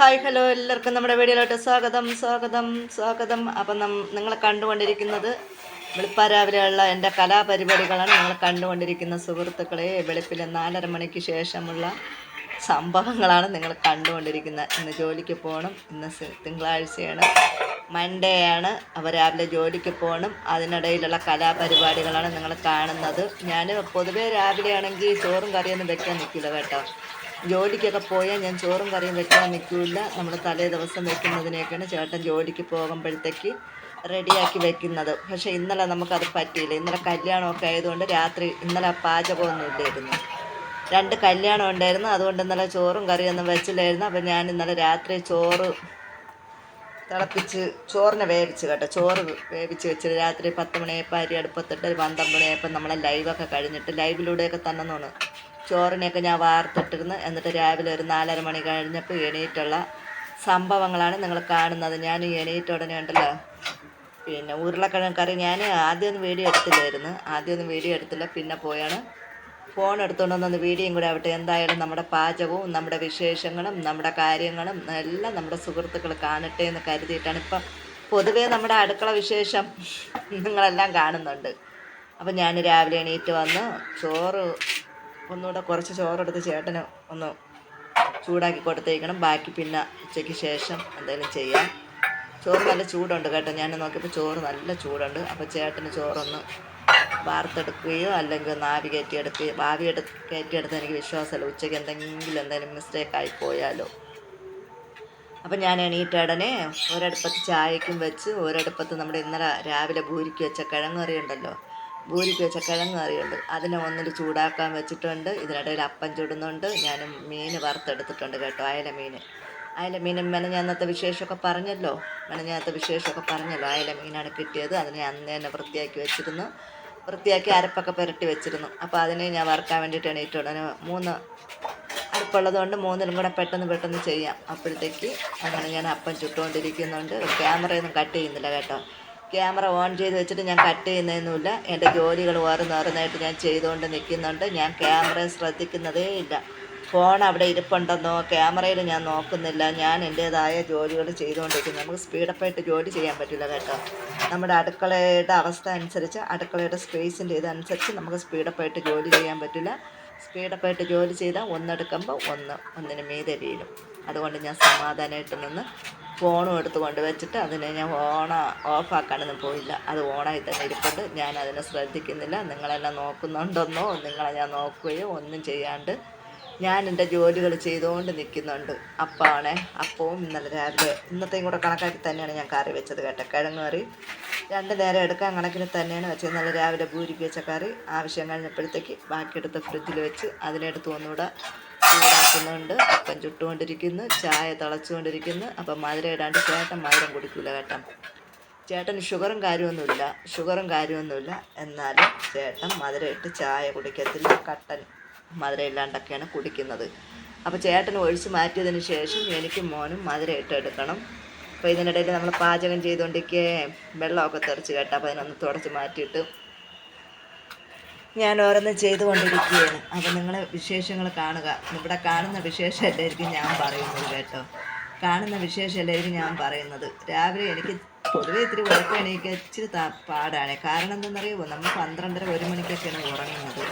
Hi hello എല്ലാവർക്കും നമ്മുടെ വീഡിയോയിലോട്ട് സ്വാഗതം. അപ്പം നിങ്ങൾ കണ്ടുകൊണ്ടിരിക്കുന്നത് വെളുപ്പാരാവിലെയുള്ള എൻ്റെ കലാപരിപാടികളാണ് നിങ്ങൾ കണ്ടുകൊണ്ടിരിക്കുന്ന സുഹൃത്തുക്കളെ. വെളുപ്പിലെ 4:30 മണിക്ക് ശേഷമുള്ള സംഭവങ്ങളാണ് നിങ്ങൾ കണ്ടുകൊണ്ടിരിക്കുന്നത്. ഇന്ന് ജോലിക്ക് പോകണം. ഇന്ന് തിങ്കളാഴ്ചയാണ്, മൺഡേ ആണ്. അപ്പോൾ രാവിലെ ജോലിക്ക് പോകണം. അതിനിടയിലുള്ള കലാപരിപാടികളാണ് നിങ്ങൾ കാണുന്നത്. ഞാൻ പൊതുവേ രാവിലെ ആണെങ്കിൽ ചോറും കറിയൊന്നും വെക്കാൻ നിൽക്കില്ല കേട്ടോ. ജോലിക്കൊക്കെ പോയാൽ ഞാൻ ചോറും കറിയും വെക്കാൻ നിൽക്കില്ല. നമ്മൾ തലേ ദിവസം വെക്കുന്നതിനേക്കാണ് ചേട്ടൻ ജോലിക്ക് പോകുമ്പോഴത്തേക്ക് റെഡിയാക്കി വെക്കുന്നത്. പക്ഷേ ഇന്നലെ നമുക്കത് പറ്റിയില്ല. ഇന്നലെ കല്യാണമൊക്കെ ആയതുകൊണ്ട് ഇന്നലെ പാചകമൊന്നും ഇല്ലായിരുന്നു. 2 കല്യാണം ഉണ്ടായിരുന്നു. അതുകൊണ്ട് ഇന്നലെ ചോറും കറിയൊന്നും വെച്ചില്ലായിരുന്നു. അപ്പോൾ ഞാൻ ഇന്നലെ രാത്രി ചോറിനെ വേവിച്ച് കേട്ടോ. ചോറ് വേവിച്ച് വെച്ചിട്ട് രാത്രി 10 മണിയായപ്പോൾ അരി അടുപ്പത്തിട്ട് 12 മണിയായപ്പോൾ നമ്മളെ ലൈവൊക്കെ കഴിഞ്ഞിട്ട് ലൈവിലൂടെയൊക്കെ തന്നെ ചോറിനെയൊക്കെ ഞാൻ വാർത്തിട്ടിരുന്നു. എന്നിട്ട് രാവിലെ ഒരു 4:30 മണി കഴിഞ്ഞപ്പോൾ എണീറ്റുള്ള സംഭവങ്ങളാണ് നിങ്ങൾ കാണുന്നത്. ഞാൻ എണീറ്റ ഉടനെ ഉണ്ടല്ലോ, പിന്നെ ഉരുളക്കിഴങ്ങ് കറി ഞാൻ ആദ്യമൊന്നും വീഡിയോ എടുത്തില്ല. പിന്നെ പോയാണ് ഫോൺ എടുത്തുകൊണ്ടൊന്ന് വീഡിയോയും കൂടെ ആവട്ടെ. എന്തായാലും നമ്മുടെ പാചകവും നമ്മുടെ വിശേഷങ്ങളും നമ്മുടെ കാര്യങ്ങളും എല്ലാം നമ്മുടെ സുഹൃത്തുക്കൾ കാണട്ടെ എന്ന് കരുതിയിട്ടാണ്. ഇപ്പം പൊതുവേ നമ്മുടെ അടുക്കള വിശേഷം നിങ്ങളെല്ലാം കാണുന്നുണ്ട്. അപ്പം ഞാൻ രാവിലെ എണീറ്റ് വന്ന് ഒന്നുകൂടെ കുറച്ച് ചോറെടുത്ത് ചേട്ടന് ഒന്ന് ചൂടാക്കി കൊടുത്തേക്കണം. ബാക്കി പിന്നെ ഉച്ചയ്ക്ക് ശേഷം എന്തെങ്കിലും ചെയ്യാം. ചോറ് നല്ല ചൂടുണ്ട് കേട്ടോ. ഞാൻ നോക്കിയപ്പോൾ ചോറ് നല്ല ചൂടുണ്ട്. അപ്പോൾ ചേട്ടന് ചോറൊന്ന് വാർത്തെടുക്കുകയോ അല്ലെങ്കിൽ ഒന്ന് ആവി കയറ്റിയെടുത്ത് എനിക്ക് വിശ്വാസമല്ല. ഉച്ചയ്ക്ക് എന്തെങ്കിലും മിസ്റ്റേക്ക് ആയിപ്പോയാലോ. അപ്പം ഞാൻ എണീറ്റ ഉടനെ ഒരടുപ്പത്ത് ചായക്കും വെച്ച്, ഒരടുപ്പത്ത് നമ്മുടെ ഇന്നലെ രാവിലെ ഭൂരിക്ക് വെച്ച കിഴങ്ങ് കറിയുണ്ട്. അതിനെ ഒന്നിൽ ചൂടാക്കാൻ വെച്ചിട്ടുണ്ട്. ഇതിനിടയിൽ അപ്പം ചുടുന്നുണ്ട്. ഞാൻ മീൻ വറുത്തെടുത്തിട്ടുണ്ട് കേട്ടോ. അയല മീൻ മെനഞ്ഞാന്നത്തെ വിശേഷമൊക്കെ പറഞ്ഞല്ലോ. അയല മീനാണ് കിട്ടിയത്. അതിനെ അന്ന് തന്നെ വൃത്തിയാക്കി അരപ്പൊക്കെ പുരട്ടി വെച്ചിരുന്നു. അപ്പോൾ അതിനെ ഞാൻ വറുക്കാൻ വേണ്ടിയിട്ട് എണീറ്റ് ഉടനെ 3 അടുപ്പുള്ളത് കൊണ്ട് 3ലും കൂടെ പെട്ടെന്ന് ചെയ്യാം. അപ്പോഴത്തേക്ക് അങ്ങനെ ഞാൻ അപ്പം ചുട്ടുകൊണ്ടിരിക്കുന്നുണ്ട്. ക്യാമറയൊന്നും കട്ട് ചെയ്യുന്നില്ല കേട്ടോ. ക്യാമറ ഓൺ ചെയ്ത് വെച്ചിട്ട് ഞാൻ കട്ട് ചെയ്യുന്നതൊന്നുമില്ല. എൻ്റെ ജോലികൾ ഓരോന്നായിട്ട് ഞാൻ ചെയ്തുകൊണ്ട് നിൽക്കുന്നുണ്ട്. ഞാൻ ക്യാമറയെ ശ്രദ്ധിക്കുന്നതേ ഇല്ല. ഫോൺ അവിടെ ഇരിപ്പുണ്ടെന്നോ ക്യാമറയിൽ ഞാൻ നോക്കുന്നില്ല. ഞാൻ എൻ്റേതായ ജോലികൾ ചെയ്തുകൊണ്ടിരിക്കുന്നു. നമുക്ക് സ്പീഡപ്പായിട്ട് ജോലി ചെയ്യാൻ പറ്റില്ല കേട്ടോ. നമ്മുടെ അടുക്കളയുടെ അവസ്ഥ അനുസരിച്ച്, അടുക്കളയുടെ സ്പേസിൻ്റെ ഇതനുസരിച്ച് നമുക്ക് സ്പീഡപ്പായിട്ട് ജോലി ചെയ്യാൻ പറ്റില്ല. സ്പീഡപ്പായിട്ട് ജോലി ചെയ്താൽ ഒന്നെടുക്കുമ്പോൾ ഒന്നിന് മീതെ വീഴും. അതുകൊണ്ട് ഞാൻ സമാധാനമായിട്ട് നിന്ന് ഫോണും എടുത്ത് കൊണ്ടുവച്ചിട്ട് അതിനെ ഞാൻ ഓഫാക്കാനൊന്നും പോയില്ല. അത് ഓണായി തന്നെ ഇരിപ്പുണ്ട്. ഞാൻ അതിനെ ശ്രദ്ധിക്കുന്നില്ല. നിങ്ങളെല്ലാം നോക്കുന്നുണ്ടെന്നോ നിങ്ങളെ ഞാൻ നോക്കുകയോ ഒന്നും ചെയ്യാണ്ട് ഞാൻ എൻ്റെ ജോലികൾ ചെയ്തുകൊണ്ട് നിൽക്കുന്നുണ്ട്. അപ്പവും ഇന്നലെ രാവിലെ ഇന്നത്തെയും കൂടെ കണക്കാക്കി തന്നെയാണ് ഞാൻ കറി വെച്ചത് കേട്ടോ. കിഴങ്ങ് കറി 2 നേരം എടുക്കാൻ കണക്കിന് തന്നെയാണ് വെച്ചത്. ഇന്നലെ രാവിലെ ഭൂരിക്ക് വെച്ച കറി ആവശ്യം കഴിഞ്ഞപ്പോഴത്തേക്ക് ബാക്കിയെടുത്ത് ഫ്രിഡ്ജിൽ വെച്ച് അതിനെടുത്ത് ഒന്നുകൂടെ ചൂടാക്കുന്നുണ്ട്. അപ്പം ചുട്ടുകൊണ്ടിരിക്കുന്നു, ചായ തിളച്ചുകൊണ്ടിരിക്കുന്നു. അപ്പം മധുരം ഇടാണ്ട് ചേട്ടൻ മധുരം കുടിക്കില്ല കേട്ടോ. ചേട്ടന് ഷുഗറും കാര്യമൊന്നുമില്ല. എന്നാലും ചേട്ടൻ മധുരം ഇട്ട് ചായ കുടിക്കത്തില്ല. കട്ടൻ മധുരം ഇല്ലാണ്ടൊക്കെയാണ് കുടിക്കുന്നത്. അപ്പോൾ ചേട്ടന് ഒഴിച്ച് മാറ്റിയതിന് ശേഷം എനിക്കും മോനും മധുരം ഇട്ട് എടുക്കണം. അപ്പോൾ ഇതിനിടയിൽ നമ്മൾ പാചകം ചെയ്തുകൊണ്ടിരിക്കെ വെള്ളമൊക്കെ തെറിച്ച് കേട്ടോ. അപ്പോൾ അതിനൊന്ന് തുടച്ച് മാറ്റിയിട്ട് ഞാൻ ഓരോന്നും ചെയ്തുകൊണ്ടിരിക്കുകയാണ്. അപ്പോൾ നിങ്ങൾ വിശേഷങ്ങൾ കാണുക. ഇവിടെ കാണുന്ന വിശേഷം എല്ലാവർക്കും ഞാൻ പറയുന്നത് കേട്ടോ. രാവിലെ എനിക്ക് പൊതുവേ ഇത്തിരി ഉറക്കം എണീക്കാൻ ഇച്ചിരി പാടാണ്. കാരണം എന്തെന്നറിയുമോ, നമ്മൾ 12:30-1 മണിക്കൊക്കെയാണ് ഉറങ്ങുന്നത്.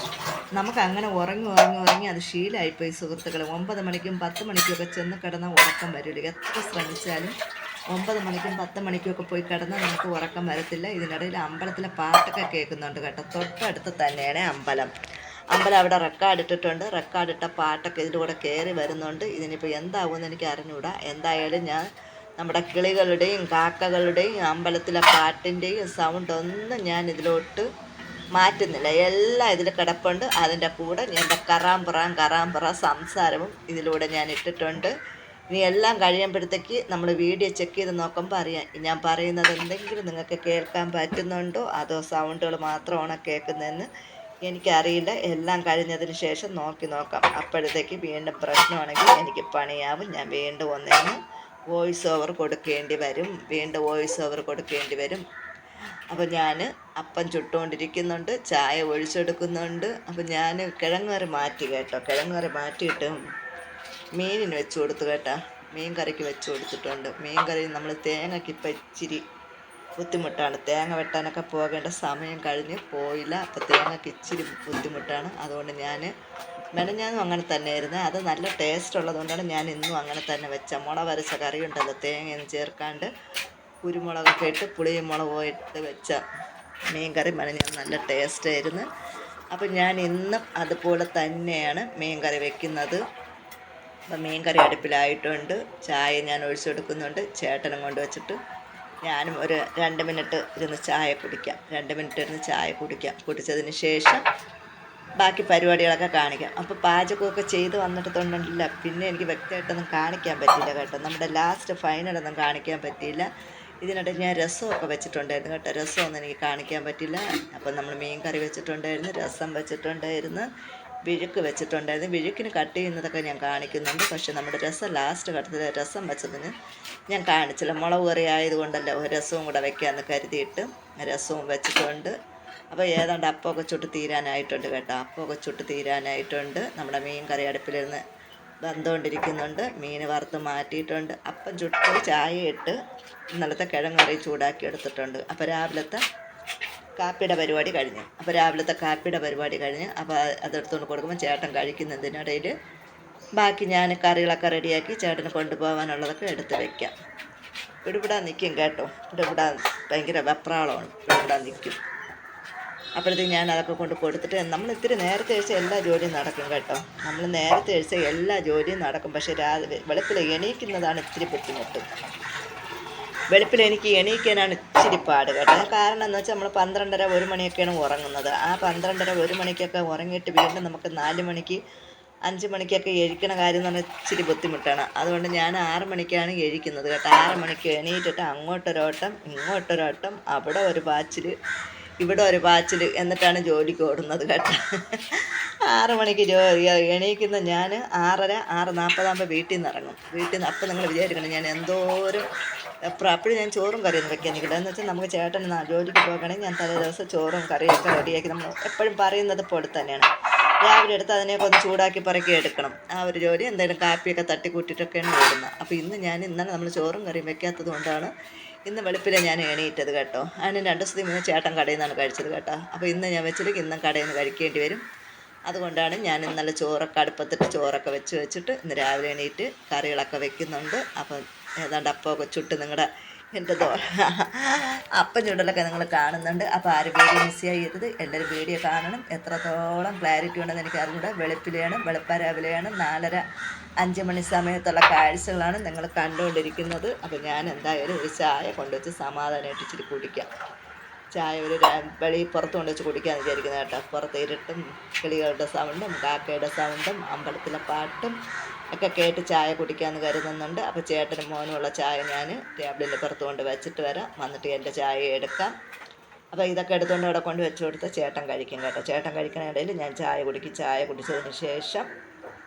നമുക്ക് അങ്ങനെ ഉറങ്ങി അത് ശീലമായിപ്പോയി സുഹൃത്തുക്കളെ. 9 മണിക്കും 10 മണിക്കുമൊക്കെ ചെന്ന് കിടന്നാൽ ഉറക്കം വരില്ല. എത്ര ശ്രമിച്ചാലും 9 മണിക്കും 10 മണിക്കുമൊക്കെ പോയി കിടന്നാൽ നമുക്ക് ഉറക്കം വരത്തില്ല. ഇതിനിടയിൽ അമ്പലത്തിലെ പാട്ടൊക്കെ കേൾക്കുന്നുണ്ട് കേട്ടോ. തൊട്ടടുത്ത് തന്നെയാണ് അമ്പലം അവിടെ റെക്കോർഡിട്ട പാട്ടൊക്കെ ഇതിൻ്റെ കൂടെ കയറി വരുന്നുണ്ട്. ഇതിനിപ്പോൾ എന്താവുമെന്ന് എനിക്ക് അറിഞ്ഞൂടാ. എന്തായാലും ഞാൻ നമ്മുടെ കിളികളുടെയും കാക്കകളുടെയും അമ്പലത്തിലെ പാട്ടിൻ്റെയും സൗണ്ട് ഒന്നും ഞാൻ ഇതിലോട്ട് മാറ്റുന്നില്ല. എല്ലാം ഇതിൽ കിടപ്പുണ്ട്. അതിൻ്റെ കൂടെ എൻ്റെ കറാമ്പുറ സംസാരവും ഇതിലൂടെ ഞാൻ ഇട്ടിട്ടുണ്ട്. ഇനി എല്ലാം കഴിയുമ്പോഴത്തേക്ക് നമ്മൾ വീഡിയോ ചെക്ക് ചെയ്ത് നോക്കുമ്പോൾ അറിയാം ഞാൻ പറയുന്നത് എന്തെങ്കിലും നിങ്ങൾക്ക് കേൾക്കാൻ പറ്റുന്നുണ്ടോ അതോ സൗണ്ടുകൾ മാത്രമാണോ കേൾക്കുന്നതെന്ന് എനിക്കറിയില്ല. എല്ലാം കഴിഞ്ഞതിന് ശേഷം നോക്കാം. അപ്പോഴത്തേക്ക് വീണ്ടും പ്രശ്നമാണെങ്കിൽ എനിക്ക് പണിയാവും. ഞാൻ വീണ്ടും ഒന്നിന് വോയിസ് ഓവർ കൊടുക്കേണ്ടി വരും. അപ്പോൾ ഞാൻ അപ്പം ചുട്ടുകൊണ്ടിരിക്കുന്നുണ്ട്, ചായ ഒഴിച്ചെടുക്കുന്നുണ്ട്. അപ്പോൾ ഞാൻ കിഴങ്ങ് കറി മാറ്റി കേട്ടോ. കിഴങ്ങ് കറി മാറ്റിയിട്ട് മീനിന് വെച്ച് കൊടുത്തു കേട്ടോ. മീൻ കറിക്ക് വെച്ച് കൊടുത്തിട്ടുണ്ട്. മീൻ കറി നമ്മൾ തേങ്ങയ്ക്ക് ഇപ്പം ഇച്ചിരി ബുദ്ധിമുട്ടാണ്. തേങ്ങ വെട്ടാനൊക്കെ പോകേണ്ട സമയം കഴിഞ്ഞ് പോയില്ല. അപ്പോൾ തേങ്ങയ്ക്ക് ഇച്ചിരി ബുദ്ധിമുട്ടാണ്. അതുകൊണ്ട് ഞാൻ മെനഞ്ഞാന്നും അങ്ങനെ തന്നെ ആയിരുന്നു. അത് നല്ല ടേസ്റ്റ് ഉള്ളതുകൊണ്ടാണ് ഞാൻ ഇന്നും അങ്ങനെ തന്നെ വെച്ച. മുള വരച്ച കറി ഉണ്ടല്ലോ, തേങ്ങയൊന്നും ചേർക്കാണ്ട് കുരുമുളകൊക്കെ ഇട്ട് പുളിയും മുളകും ഇട്ട് വെച്ച മീൻ കറി മെനഞ്ഞാന്ന് നല്ല ടേസ്റ്റ് ആയിരുന്നു. അപ്പം ഞാൻ ഇന്നും അതുപോലെ തന്നെയാണ് മീൻ കറി വെക്കുന്നത്. അപ്പം മീൻ കറി അടുപ്പിലായിട്ടുണ്ട്. ചായ ഞാൻ ഒഴിച്ചെടുക്കുന്നുണ്ട്. ചേട്ടനും കൊണ്ട് വെച്ചിട്ട് ഞാനും ഒരു 2 മിനിറ്റ് ഇരുന്ന് ചായ കുടിക്കാം. 2 മിനിറ്റ് ഇരുന്ന് ചായ കുടിക്കാം. കുടിച്ചതിന് ശേഷം ബാക്കി പരിപാടികളൊക്കെ കാണിക്കാം. അപ്പോൾ പാചകമൊക്കെ ചെയ്ത് വന്നിട്ടുണ്ടെങ്കില്ല പിന്നെ എനിക്ക് വ്യക്തമായിട്ടൊന്നും കാണിക്കാൻ പറ്റിയില്ല കേട്ടോ. നമ്മുടെ ലാസ്റ്റ് ഫൈനലൊന്നും കാണിക്കാൻ പറ്റിയില്ല. ഇതിനിടയിൽ ഞാൻ രസമൊക്കെ വെച്ചിട്ടുണ്ടായിരുന്നു കേട്ടോ. രസമൊന്നും എനിക്ക് കാണിക്കാൻ പറ്റില്ല. അപ്പം നമ്മൾ മീൻ കറി വെച്ചിട്ടുണ്ടായിരുന്നു, രസം വെച്ചിട്ടുണ്ടായിരുന്നു, വിഴുക്ക് വെച്ചിട്ടുണ്ടായിരുന്നു. വിഴുക്കിന് കട്ട് ചെയ്യുന്നതൊക്കെ ഞാൻ കാണിക്കുന്നുണ്ട്. പക്ഷേ നമ്മുടെ രസം ലാസ്റ്റ് ഘട്ടത്തിൽ രസം വെച്ചതിന് ഞാൻ കാണിച്ചില്ല. മുളക് കറി ആയതുകൊണ്ടല്ലോ രസവും കൂടെ വെക്കാമെന്ന് കരുതിയിട്ട് രസവും വെച്ചിട്ടുണ്ട്. അപ്പോൾ ഏതാണ്ട് അപ്പമൊക്കെ ചുട്ട് തീരാനായിട്ടുണ്ട് കേട്ടോ. അപ്പമൊക്കെ ചുട്ട് തീരാനായിട്ടുണ്ട്. നമ്മുടെ മീൻ കറി അടുപ്പിലിരുന്ന് വെന്തുകൊണ്ടിരിക്കുന്നുണ്ട്. മീൻ വറുത്ത് മാറ്റിയിട്ടുണ്ട്. അപ്പം ചുട്ട് ചായ ഇട്ട് ഇന്നലത്തെ കിഴങ്ങ് കറി ചൂടാക്കി എടുത്തിട്ടുണ്ട്. അപ്പോൾ രാവിലത്തെ കാപ്പിയുടെ പരിപാടി കഴിഞ്ഞു. അപ്പോൾ അതെടുത്തുകൊണ്ട് കൊടുക്കുമ്പോൾ ചേട്ടൻ കഴിക്കുന്നതിനിടയിൽ ബാക്കി ഞാൻ കറികളൊക്കെ റെഡിയാക്കി ചേട്ടന് കൊണ്ടുപോകാനുള്ളതൊക്കെ എടുത്ത് വയ്ക്കാം. ഇവിടെ നിൽക്കും കേട്ടോ. ഇവിടെ ഭയങ്കര വെപ്രാളമാണ്. ഇവിടെ നിൽക്കും. അപ്പോഴത്തേക്ക് ഞാൻ അതൊക്കെ കൊണ്ട് കൊടുത്തിട്ട് നമ്മൾ ഇത്തിരി നേരത്തെ കഴിച്ച എല്ലാ ജോലിയും നടക്കും കേട്ടോ. നമ്മൾ നേരത്തെ കഴിച്ച എല്ലാ ജോലിയും നടക്കും. പക്ഷേ വെളുപ്പിൽ എണീക്കുന്നതാണ് ഇത്തിരി ബുദ്ധിമുട്ട്. വെളുപ്പിൽ എനിക്ക് എണീക്കാനാണ് ഇച്ചിരി പാട് കേട്ടോ. കാരണം എന്ന് വെച്ചാൽ നമ്മൾ 12:30 1 മണിയൊക്കെയാണ് ഉറങ്ങുന്നത്. ആ 12:30 1 മണിക്കൊക്കെ ഉറങ്ങിയിട്ട് വീണ്ടും നമുക്ക് 4 മണിക്ക് 5 മണിക്കൊക്കെ എഴിക്കണ കാര്യം എന്ന് പറഞ്ഞാൽ ഇച്ചിരി ബുദ്ധിമുട്ടാണ്. അതുകൊണ്ട് ഞാൻ 6 മണിക്കാണ് എഴിക്കുന്നത് കേട്ടോ. 6 മണിക്ക് എണീറ്റിട്ട് അങ്ങോട്ടൊരോട്ടം ഇങ്ങോട്ടൊരോട്ടം, അവിടെ ഒരു പാച്ചിൽ ഇവിടെ ഒരു പാച്ചിൽ, എന്നിട്ടാണ് ജോലിക്ക് ഓടുന്നത് കേട്ടോ. 6 മണിക്ക് എണീക്കുന്ന ഞാൻ 6:30 6:40 വീട്ടിൽ നിന്ന് ഇറങ്ങും. അപ്പോൾ നിങ്ങൾ വിചാരിക്കണം ഞാൻ എന്തോരം അപ്പോഴും ഞാൻ ചോറും കറിയൊന്നും വെക്കാൻ നിൽക്കില്ല. എന്ന് വെച്ചാൽ നമുക്ക് ചേട്ടൻ ജോലിക്ക് പോകണമെങ്കിൽ ഞാൻ തലേ ദിവസം ചോറും കറിയൊക്കെ റെഡിയാക്കി നമ്മൾ എപ്പോഴും പറയുന്നത് പോലെ തന്നെയാണ്. രാവിലെ എടുത്ത് അതിനെയൊക്കെ ഒന്ന് ചൂടാക്കി പറക്കി എടുക്കണം. ആ ഒരു ജോലി എന്തായാലും കാപ്പിയൊക്കെ തട്ടിക്കൂട്ടിയിട്ടൊക്കെയാണ് ഓടുന്നത്. അപ്പോൾ ഇന്നലെ നമ്മൾ ചോറും കറിയും വെക്കാത്തത് കൊണ്ടാണ് ഇന്ന് വെളുപ്പിലെ ഞാൻ എണീറ്റത് കേട്ടോ. അതിന് 2 ദിവസത്തിൽ മുന്നേ ചേട്ടൻ കടയിൽ നിന്നാണ് കഴിച്ചത് കേട്ടോ. അപ്പോൾ ഇന്ന് ഞാൻ വെച്ചിട്ട് ഇന്നും കടയിൽ നിന്ന് കഴിക്കേണ്ടി വരും. അതുകൊണ്ടാണ് ഞാൻ ഇന്നലെ ചോറൊക്കെ അടുപ്പത്തിട്ട് ചോറൊക്കെ വെച്ചിട്ട് ഇന്ന് രാവിലെ എണീറ്റ് കറികളൊക്കെ വെക്കുന്നുണ്ട്. അപ്പം ഏതാണ്ട് അപ്പമൊക്കെ ചുട്ട് എൻ്റെ അപ്പം ചുടലൊക്കെ നിങ്ങൾ കാണുന്നുണ്ട്. അപ്പോൾ ആരും വീഡിയോ മിസ് ചെയ്യരുത്. എല്ലാവരും വീഡിയോ കാണണം. എത്രത്തോളം ക്ലാരിറ്റി ഉണ്ടെന്ന് എനിക്ക് അറിഞ്ഞൂടെ. വെളുപ്പാരാവിലെയാണ് 4:30 5 മണി സമയത്തുള്ള കാഴ്ചകളാണ് നിങ്ങൾ കണ്ടുകൊണ്ടിരിക്കുന്നത്. അപ്പോൾ ഞാൻ എന്തായാലും ഒരു ചായ കൊണ്ടുവച്ച് സമാധാനമായിട്ട് ഇച്ചിരി കുടിക്കാം. ചായ ഒരു പുറത്ത് കൊണ്ടുവച്ച് കുടിക്കാമെന്ന് വിചാരിക്കുന്നത് കേട്ടോ. പുറത്ത് ഇരുട്ടും കിളികളുടെ സൗണ്ടും കാക്കയുടെ സൗണ്ടും അമ്പലത്തിലെ പാട്ടും ഒക്കെ കേട്ട് ചായ കുടിക്കാമെന്ന് കരുതുന്നുണ്ട്. അപ്പോൾ ചേട്ടനും മോനുമുള്ള ചായ ഞാൻ ടേബിളിൻ്റെ പുറത്ത് കൊണ്ട് വെച്ചിട്ട് വരാം. വന്നിട്ട് എൻ്റെ ചായ എടുക്കാം. അപ്പോൾ ഇതൊക്കെ എടുത്തുകൊണ്ട് അവിടെ കൊണ്ട് വെച്ച് കൊടുത്ത് ചേട്ടൻ കഴിക്കും കേട്ടോ. ചേട്ടൻ കഴിക്കണതിടയിൽ ഞാൻ ചായ കുടിക്കും. ചായ കുടിച്ചതിന് ശേഷം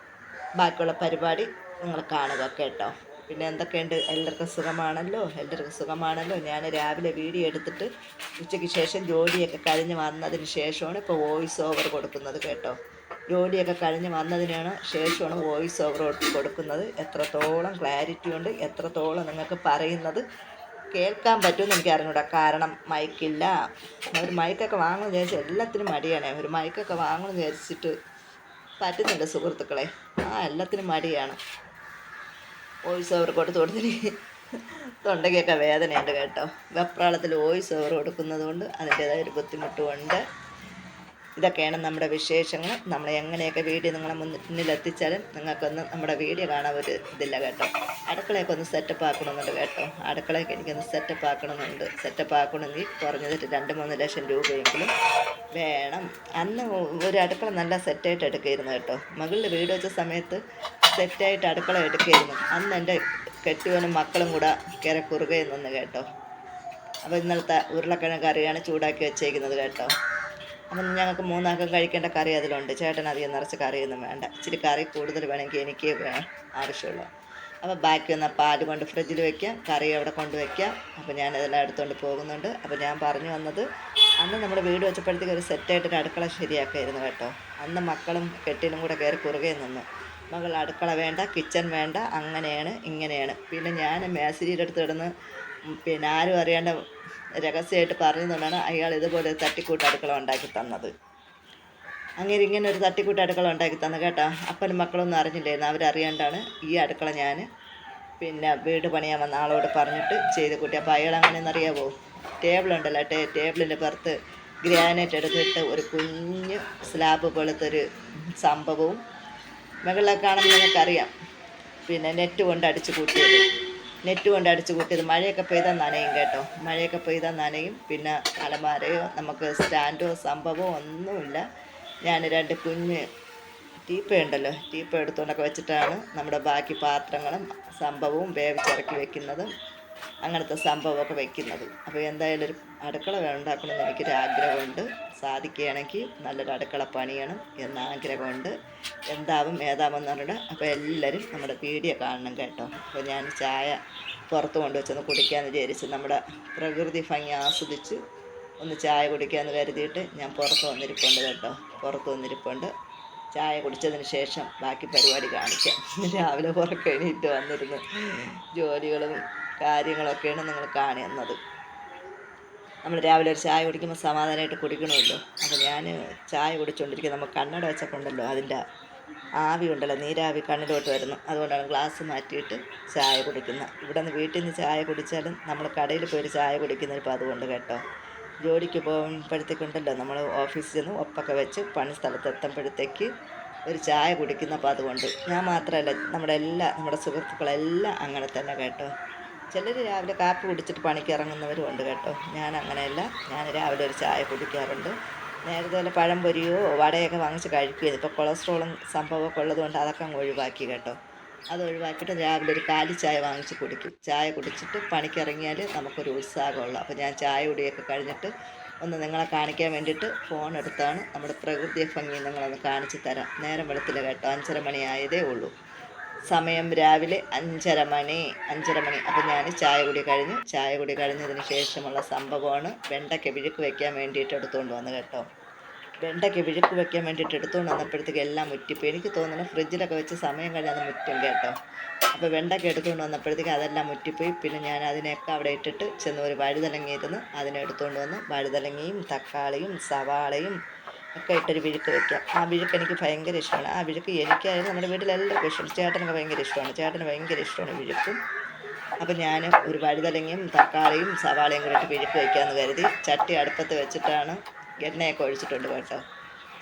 ബാക്കിയുള്ള പരിപാടി നിങ്ങൾ കാണുക കേട്ടോ. പിന്നെ എന്തൊക്കെയുണ്ട്? എല്ലാവർക്കും സുഖമാണല്ലോ. ഞാൻ രാവിലെ വീഡിയോ എടുത്തിട്ട് ഉച്ചയ്ക്ക് ശേഷം ജോലിയൊക്കെ കഴിഞ്ഞ് വന്നതിന് ശേഷമാണ് ഇപ്പോൾ വോയിസ് ഓവർ കൊടുക്കുന്നത് കേട്ടോ. ജോലിയൊക്കെ കഴിഞ്ഞ് വന്നതിനാണ് ശേഷമാണ് വോയിസ് ഓവർ കൊടുക്കുന്നത്. എത്രത്തോളം ക്ലാരിറ്റി ഉണ്ട്, എത്രത്തോളം നിങ്ങൾക്ക് പറയുന്നത് കേൾക്കാൻ പറ്റുമെന്ന് എനിക്ക് അറിഞ്ഞൂടാ. കാരണം മൈക്കില്ല. ഒരു മൈക്കൊക്കെ വാങ്ങണമെന്ന് വിചാരിച്ചാൽ എല്ലാത്തിനും മടിയാണ്. ഒരു മൈക്കൊക്കെ വാങ്ങണമെന്ന് വിചാരിച്ചിട്ട് പറ്റുന്നില്ല സുഹൃത്തുക്കളെ. എല്ലാത്തിനും മടിയാണ്. വോയിസ് ഓവർ കൊടുത്തതിന് തൊണ്ടയ്ക്കൊക്കെ വേദനയുണ്ട് കേട്ടോ. വെപ്രാളത്തിൽ വോയിസ് ഓവർ കൊടുക്കുന്നത് കൊണ്ട് അതിൻ്റേതായ ഒരു ബുദ്ധിമുട്ടുമുണ്ട്. ഇതൊക്കെയാണ് നമ്മുടെ വിശേഷങ്ങൾ. നമ്മൾ എങ്ങനെയൊക്കെ വീഡിയോ നിങ്ങളെ മുന്നിലെത്തിച്ചാലും നിങ്ങൾക്കൊന്നും നമ്മുടെ വീഡിയോ കാണാൻ ഒരു ഇതില്ല കേട്ടോ. അടുക്കളയൊക്കെ ഒന്ന് സെറ്റപ്പ് ആക്കണമെന്നുണ്ട് കേട്ടോ. അടുക്കളയൊക്കെ എനിക്കൊന്ന് സെറ്റപ്പ് ആക്കണമെങ്കിൽ കുറഞ്ഞത് 2-3 ലക്ഷം രൂപയെങ്കിലും വേണം. അന്ന് ഒരു അടുക്കള നല്ല സെറ്റായിട്ട് എടുക്കുകയായിരുന്നു കേട്ടോ. മകളിൽ വീട് വെച്ച സമയത്ത് സെറ്റായിട്ട് അടുക്കള എടുക്കുകയായിരുന്നു. അന്ന് എൻ്റെ കെട്ടിയവനും മക്കളും കൂടെ കുറുകെ നിന്ന് കേട്ടോ. അപ്പോൾ ഇന്നലത്തെ ഉരുളക്കിഴങ്ങ് കറിയാണ് ചൂടാക്കി വെച്ചേക്കുന്നത് കേട്ടോ. അപ്പം ഞങ്ങൾക്ക് 3 ആൾക്കും കഴിക്കേണ്ട കറി അതിലുണ്ട്. ചേട്ടൻ അധികം നിറച്ച് കറിയൊന്നും വേണ്ട. ഇച്ചിരി കറി കൂടുതൽ വേണമെങ്കിൽ എനിക്ക് ആവശ്യമുള്ളൂ. അപ്പോൾ ബാക്കി വന്ന പാല് കൊണ്ട് ഫ്രിഡ്ജിൽ വയ്ക്കാം, കറി അവിടെ കൊണ്ട് വയ്ക്കാം. അപ്പോൾ ഞാനതെല്ലാം എടുത്തുകൊണ്ട് പോകുന്നുണ്ട്. അപ്പോൾ ഞാൻ പറഞ്ഞു വന്നത് അന്ന് നമ്മൾ വീട് വെച്ചപ്പോഴത്തേക്ക് ഒരു സെറ്റായിട്ടൊരു അടുക്കള ശരിയാക്കുമായിരുന്നു കേട്ടോ. അന്ന് മക്കളും കെട്ടിലും കൂടെ കുറുകെ നിന്നു. മകൾ അടുക്കള വേണ്ട, കിച്ചൺ വേണ്ട, അങ്ങനെയാണ് ഇങ്ങനെയാണ്. പിന്നെ ഞാൻ മേശരിയുടെ അടുത്ത് കിടന്ന് പിന്നെ ആരും അറിയാണ്ട് രഹസ്യമായിട്ട് പറഞ്ഞതുകൊണ്ടാണ് അയാൾ ഇതുപോലെ ഒരു തട്ടിക്കൂട്ട് അടുക്കള ഉണ്ടാക്കി തന്നത്. അങ്ങനെ ഇങ്ങനെ ഒരു തട്ടിക്കൂട്ട് അടുക്കള ഉണ്ടാക്കി തന്നു കേട്ടോ. അപ്പനും മക്കളൊന്നും അറിഞ്ഞില്ലായിരുന്നു. അവരറിയാണ്ടാണ് ഈ അടുക്കള ഞാൻ പിന്നെ വീട് പണിയാൻ വന്ന ആളോട് പറഞ്ഞിട്ട് ചെയ്ത് കൂട്ടി. അപ്പോൾ അയാൾ അങ്ങനെയെന്നറിയാവോ, ടേബിളുണ്ടല്ലോ, ടേബിളിൻ്റെ പുറത്ത് ഗ്രാനൈറ്റ് എടുത്തിട്ട് ഒരു കുഞ്ഞ് സ്ലാബ് പോലത്തൊരു സംഭവവും മുകളിലൊക്കെ കാണുമ്പോൾ നിങ്ങൾക്കറിയാം, പിന്നെ നെറ്റ് കൊണ്ട് അടിച്ച് കൂട്ടിയത്. മഴയൊക്കെ പെയ്താൽ നനയും കേട്ടോ, മഴയൊക്കെ പെയ്താൽ നനയും. പിന്നെ അലമാരയോ നമുക്ക് സ്റ്റാൻഡോ സംഭവമോ ഒന്നുമില്ല. ഞാൻ 2 കുഞ്ഞ് ടീപ്പ ഉണ്ടല്ലോ, ടീപ്പ എടുത്തുകൊണ്ടൊക്കെ വെച്ചിട്ടാണ് നമ്മുടെ ബാക്കി പാത്രങ്ങളും സംഭവവും വേവിച്ചിറക്കി വെക്കുന്നതും അങ്ങനത്തെ സംഭവമൊക്കെ വെക്കുന്നത്. അപ്പോൾ എന്തായാലും ഒരു അടുക്കള ഉണ്ടാക്കണമെന്ന് എനിക്കൊരാഗ്രഹമുണ്ട്. സാധിക്കുകയാണെങ്കിൽ നല്ലൊരു അടുക്കള പണിയണം എന്നാഗ്രഹമുണ്ട്. എന്താവും ഏതാമെന്ന് പറഞ്ഞിട്ട് അപ്പോൾ എല്ലാവരും നമ്മുടെ വീഡിയോ കാണണം കേട്ടോ. അപ്പോൾ ഞാൻ ചായ പുറത്ത് കൊണ്ടുവച്ചൊന്ന് കുടിക്കാമെന്ന് വിചാരിച്ച്, നമ്മുടെ പ്രകൃതി ഭംഗി ആസ്വദിച്ച് ഒന്ന് ചായ കുടിക്കാമെന്ന് കരുതിയിട്ട് ഞാൻ പുറത്ത് വന്നിരിപ്പുണ്ട്. ചായ കുടിച്ചതിന് ശേഷം ബാക്കി പരിപാടി കാണിക്കാം. രാവിലെ പുറത്ത് എണീറ്റ് വന്നിരുന്ന് ജോലികളും കാര്യങ്ങളൊക്കെയാണ് നിങ്ങൾ കാണുന്നത്. നമ്മൾ രാവിലെ ഒരു ചായ കുടിക്കുമ്പോൾ സമാധാനമായിട്ട് കുടിക്കണമല്ലോ. അപ്പോൾ ഞാൻ ചായ കുടിച്ചുകൊണ്ടിരിക്കുക. നമുക്ക് കണ്ണട വെച്ചപ്പോണ്ടല്ലോ അതിൻ്റെ ആവി ഉണ്ടല്ലോ, നീരാവി കണ്ണിലോട്ട് വരുന്നു. അതുകൊണ്ടാണ് ഗ്ലാസ് മാറ്റിയിട്ട് ചായ കുടിക്കുന്നത്. ഇവിടെ നിന്ന് വീട്ടിൽ നിന്ന് ചായ കുടിച്ചാലും നമ്മൾ കടയിൽ പോയി ചായ കുടിക്കുന്നതിപ്പോൾ അതുകൊണ്ട് കേട്ടോ. ജോലിക്ക് പോകുമ്പോഴത്തേക്കുണ്ടല്ലോ നമ്മൾ ഓഫീസിൽ നിന്ന് ഒപ്പൊക്കെ വെച്ച് പണി സ്ഥലത്ത് എത്തുമ്പോഴത്തേക്ക് ഒരു ചായ കുടിക്കുന്നപ്പോൾ അതുകൊണ്ട്. ഞാൻ മാത്രമല്ല, നമ്മുടെ സുഹൃത്തുക്കളെല്ലാം അങ്ങനെ തന്നെ കേട്ടോ. ചിലർ രാവിലെ കാപ്പി കുടിച്ചിട്ട് പണിക്ക് ഇറങ്ങുന്നവരും ഉണ്ട് കേട്ടോ. ഞാൻ അങ്ങനെയല്ല, ഞാൻ രാവിലെ ഒരു ചായ കുടിക്കാറുണ്ട്. നേരത്തെ വല്ല പഴംപൊരിയോ വടയൊക്കെ വാങ്ങിച്ച് കഴിക്കുകയാണ്. ഇപ്പോൾ കൊളസ്ട്രോളും സംഭവമൊക്കെ ഉള്ളതുകൊണ്ട് അതൊക്കെ അങ്ങ് ഒഴിവാക്കി കേട്ടോ. അത് ഒഴിവാക്കിയിട്ട് രാവിലെ ഒരു കാലി ചായ വാങ്ങിച്ച് കുടിക്കും. ചായ കുടിച്ചിട്ട് പണിക്കിറങ്ങിയാൽ നമുക്കൊരു ഉത്സാഹമുള്ളൂ. അപ്പോൾ ഞാൻ ചായ കുടിയൊക്കെ കഴിഞ്ഞിട്ട് ഒന്ന് നിങ്ങളെ കാണിക്കാൻ വേണ്ടിയിട്ട് ഫോൺ എടുത്താണ്. നമ്മുടെ പ്രകൃതി ഭംഗി നിങ്ങളൊന്ന് കാണിച്ച് തരാം. നേരം വെളുത്തില്ല കേട്ടോ, 5:30 മണി ആയതേ ഉള്ളൂ. സമയം രാവിലെ 5:30 മണി. അപ്പോൾ ഞാൻ ചായ കുടി കഴിഞ്ഞതിന് ശേഷമുള്ള സംഭവമാണ് വെണ്ടയ്ക്ക വിഴുക്ക് വയ്ക്കാൻ വേണ്ടിയിട്ട് എടുത്തുകൊണ്ട് വന്നു കേട്ടോ. വെണ്ടയ്ക്ക വിഴുക്ക് വയ്ക്കാൻ വേണ്ടിയിട്ട് എടുത്തുകൊണ്ട് വന്നപ്പോഴത്തേക്ക് എല്ലാം മുറ്റിപ്പോയി. എനിക്ക് തോന്നുന്നു ഫ്രിഡ്ജിലൊക്കെ വെച്ച് സമയം കഴിഞ്ഞാൽ അത് മുറ്റും കേട്ടോ. അപ്പോൾ വെണ്ടയ്ക്ക എടുത്തുകൊണ്ട് വന്നപ്പോഴത്തേക്ക് അതെല്ലാം മുറ്റിപ്പോയി. പിന്നെ ഞാൻ അതിനെയൊക്കെ അവിടെ ഇട്ടിട്ട് ചെന്ന് ഒരു വഴുതലങ്ങ ഇരുന്ന് അതിനെ എടുത്തുകൊണ്ട് വന്ന് വഴുതലങ്ങയും തക്കാളിയും സവാളയും ഒക്കെ ഇട്ടൊരു വിഴുക്ക് വയ്ക്കാം. ആ വിഴുക്ക് എനിക്ക് ഭയങ്കര ഇഷ്ടമാണ്. ആ വിഴുക്ക് എനിക്കായാലും നമ്മുടെ വീട്ടിലെല്ലാവർക്കും ഇഷ്ടമാണ്. ചേട്ടന് ഭയങ്കര ഇഷ്ടമാണ് വിഴുക്കും. അപ്പോൾ ഞാൻ ഒരു വഴുതലങ്ങയും തക്കാളിയും സവാളയും കൂടി ഇട്ട് വിഴുക്ക് വയ്ക്കാമെന്ന് കരുതി ചട്ടി അടുപ്പത്ത് വെച്ചിട്ടാണ്. എണ്ണയൊക്കെ ഒഴിച്ചിട്ടുണ്ട് കേട്ടോ.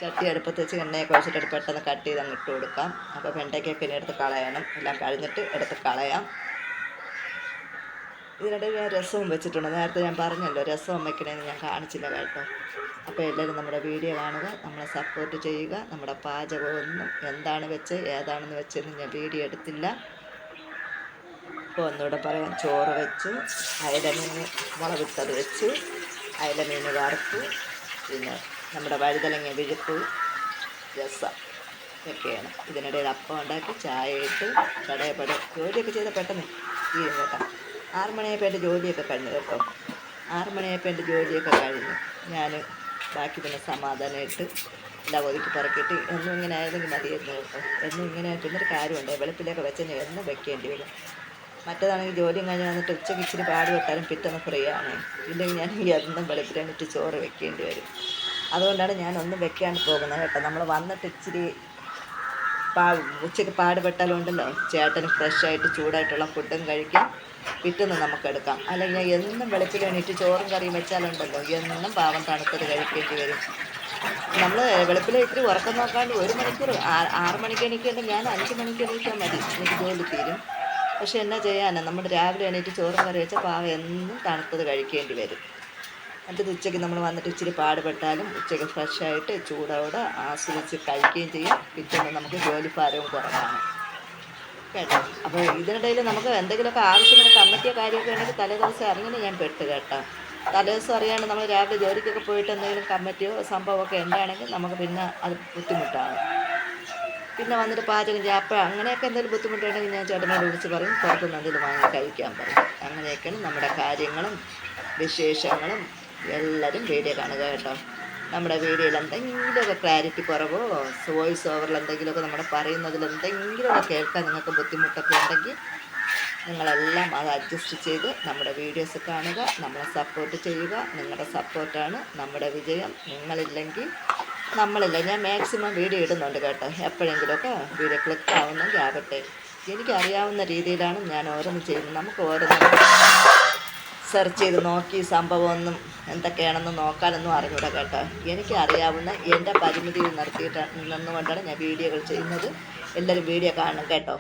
ചട്ടി അടുപ്പത്ത് വെച്ച് എണ്ണയൊക്കെ ഒഴിച്ചിട്ട് പെട്ടെന്ന് കട്ട് ചെയ്ത് അങ്ങ് ഇട്ട് കൊടുക്കാം. അപ്പോൾ വെണ്ടയ്ക്കൊക്കെ ഇനി എടുത്ത് കളയണം. എല്ലാം കഴിഞ്ഞിട്ട് എടുത്ത് കളയാം. ഇതിനിടയിൽ ഞാൻ രസവും വെച്ചിട്ടുണ്ട്. നേരത്തെ ഞാൻ പറഞ്ഞല്ലോ രസവും വെക്കണമെന്ന് ഞാൻ കാണിച്ചില്ല കേട്ടോ. അപ്പോൾ എല്ലാവരും നമ്മുടെ വീഡിയോ കാണുക, നമ്മളെ സപ്പോർട്ട് ചെയ്യുക. നമ്മുടെ പാചകമൊന്നും എന്താണ് വെച്ച് ഏതാണെന്ന് വെച്ചെന്ന് ഞാൻ വീഡിയോ എടുത്തില്ല. അപ്പോൾ ഒന്നുകൂടെ പറയാം, ചോറ് വെച്ചു, അയലമീൻ മുളകിട്ടത് വെച്ചു, അയലമീൻ വറുത്തു, പിന്നെ നമ്മുടെ വഴുതലങ്ങ വിഴുക്ക്, രസം ഒക്കെയാണ്. ഇതിനിടയിൽ അപ്പം ഉണ്ടാക്കി ചായ ഇട്ട് കടയപ്പടി ജോലിയൊക്കെ ചെയ്ത് പെട്ടെന്ന് തീരും കേട്ടോ. 6 മണിയായപ്പോൾ എൻ്റെ ജോലിയൊക്കെ കഴിഞ്ഞു കേട്ടോ. 6 മണിയായപ്പോൾ എൻ്റെ ജോലിയൊക്കെ കഴിഞ്ഞു. ഞാൻ ബാക്കി പിന്നെ സമാധാനമായിട്ട് എല്ലാം ഒതുക്കി പറക്കിയിട്ട് എന്നും ഇങ്ങനെ ആയതെങ്കിൽ മതിയായിരുന്നു കേട്ടോ. എന്നും ഇങ്ങനെ പിന്നൊരു കാര്യമുണ്ട്, വെളുപ്പിലൊക്കെ വെച്ചാൽ എന്നും വെക്കേണ്ടി വരും. മറ്റേതാണെങ്കിൽ ജോലിയും കഴിഞ്ഞ് വന്നിട്ട് ഉച്ചയ്ക്ക് ഇച്ചിരി പാട് വെട്ടാലും പിറ്റേന്ന് ഫ്രീ ആണ്. ഇല്ലെങ്കിൽ ഞാൻ എന്നും വെളുപ്പിലിട്ട് ചോറ് വെക്കേണ്ടി വരും. അതുകൊണ്ടാണ് ഞാൻ ഒന്നും വെക്കാണ്ട് പോകുന്നത് കേട്ടോ. നമ്മൾ വന്നിട്ട് ഇച്ചിരി ഉച്ചയ്ക്ക് പാടുപെട്ടാലുണ്ടല്ലോ ചേട്ടന് ഫ്രഷായിട്ട് ചൂടായിട്ടുള്ള ഫുഡും കഴിക്കാം, പിറ്റേന്ന് നമുക്കെടുക്കാം. അല്ലെങ്കിൽ എന്നും വെളുപ്പിൽ എണീറ്റ് ചോറും കറിയും വെച്ചാലുണ്ടല്ലോ എന്നും പാവം തണുത്തത് കഴിക്കേണ്ടി വരും. നമ്മൾ വെളുപ്പിലെ ഇത്തിരി ഉറക്കം നോക്കാണ്ട് 1 മണിക്കൂർ 6 മണിക്ക് എണീക്കേണ്ടെങ്കിൽ ഞാൻ 5 മണിക്ക് എണീക്കാൻ മതി, എനിക്ക് ജോലി തീരും. പക്ഷെ എന്നാ ചെയ്യാനാണ്, നമ്മൾ രാവിലെ എണീറ്റ് ചോറും കറി വെച്ചാൽ പാവം എന്നും തണുത്തത് കഴിക്കേണ്ടി വരും. എന്നിട്ട് ഉച്ചയ്ക്ക് നമ്മൾ വന്നിട്ട് ഇച്ചിരി പാടുപെട്ടാലും ഉച്ചയ്ക്ക് ഫ്രഷായിട്ട് ചൂടോടെ ആസ്വദിച്ച് കഴിക്കുകയും ചെയ്യും. പിറ്റേന്ന് നമുക്ക് ജോലിഭാരവും കുറവാണ് കേട്ടോ. അപ്പോൾ ഇതിനിടയിൽ നമുക്ക് എന്തെങ്കിലുമൊക്കെ ആവശ്യങ്ങൾ കമ്മിറ്റിയോ കാര്യമൊക്കെ ഉണ്ടെങ്കിൽ തലേദിവസം അറിഞ്ഞിട്ട് ഞാൻ പെട്ട് കേട്ടോ. തലേദിവസം അറിയാണ്ട് നമ്മൾ രാവിലെ ജോലിക്കൊക്കെ പോയിട്ട് എന്തെങ്കിലും കമ്മിറ്റിയോ സംഭവമൊക്കെ ഉണ്ടാണെങ്കിൽ നമുക്ക് പിന്നെ അത് ബുദ്ധിമുട്ടാണ്. പിന്നെ വന്നിട്ട് പാചകം ചെയ്യാം. അപ്പോൾ അങ്ങനെയൊക്കെ എന്തെങ്കിലും ബുദ്ധിമുട്ടുണ്ടെങ്കിൽ ഞാൻ ചേട്ടനോട് വിളിച്ച് പറയും, പുറത്തുനിന്ന് എന്തെങ്കിലും വാങ്ങി കഴിക്കാൻ പറയും. അങ്ങനെയൊക്കെയാണ് നമ്മുടെ കാര്യങ്ങളും വിശേഷങ്ങളും. എല്ലാവരും വീഡിയോ കാണുക കേട്ടോ. നമ്മുടെ വീഡിയോയിൽ എന്തെങ്കിലുമൊക്കെ ക്ലാരിറ്റി കുറവോ വോയിസ് ഓവറിൽ എന്തെങ്കിലുമൊക്കെ നമ്മൾ പറയുന്നതിൽ എന്തെങ്കിലുമൊക്കെ കേൾക്കാൻ നിങ്ങൾക്ക് ബുദ്ധിമുട്ടൊക്കെ ഉണ്ടെങ്കിൽ നിങ്ങളെല്ലാം അത് അഡ്ജസ്റ്റ് ചെയ്ത് നമ്മുടെ വീഡിയോസ് കാണുക, നമ്മളെ സപ്പോർട്ട് ചെയ്യുക. നിങ്ങളുടെ സപ്പോർട്ടാണ് നമ്മുടെ വിജയം. നിങ്ങളില്ലെങ്കിൽ നമ്മളില്ല. ഞാൻ മാക്സിമം വീഡിയോ ഇടുന്നുണ്ട് കേട്ടോ. എപ്പോഴെങ്കിലുമൊക്കെ വീഡിയോ ക്ലിക്ക് ആവുന്നെങ്കിൽ ആകട്ടെ. എനിക്കറിയാവുന്ന രീതിയിലാണ് ഞാൻ ഓരോന്ന് ചെയ്യുന്നത്. നമുക്ക് ഓരോന്നും സെർച്ച് ചെയ്ത് നോക്കി സംഭവമൊന്നും എന്തൊക്കെയാണെന്ന് നോക്കാനൊന്നും അറിഞ്ഞൂടാ കേട്ടോ. എനിക്ക് അറിയാവുന്ന എൻ്റെ പരിമിതിയിൽ നിർത്തിയിട്ട് നിന്നുകൊണ്ടാണ് ഞാൻ വീഡിയോകൾ ചെയ്യുന്നത്. എല്ലാവരും വീഡിയോ കാണണം കേട്ടോ.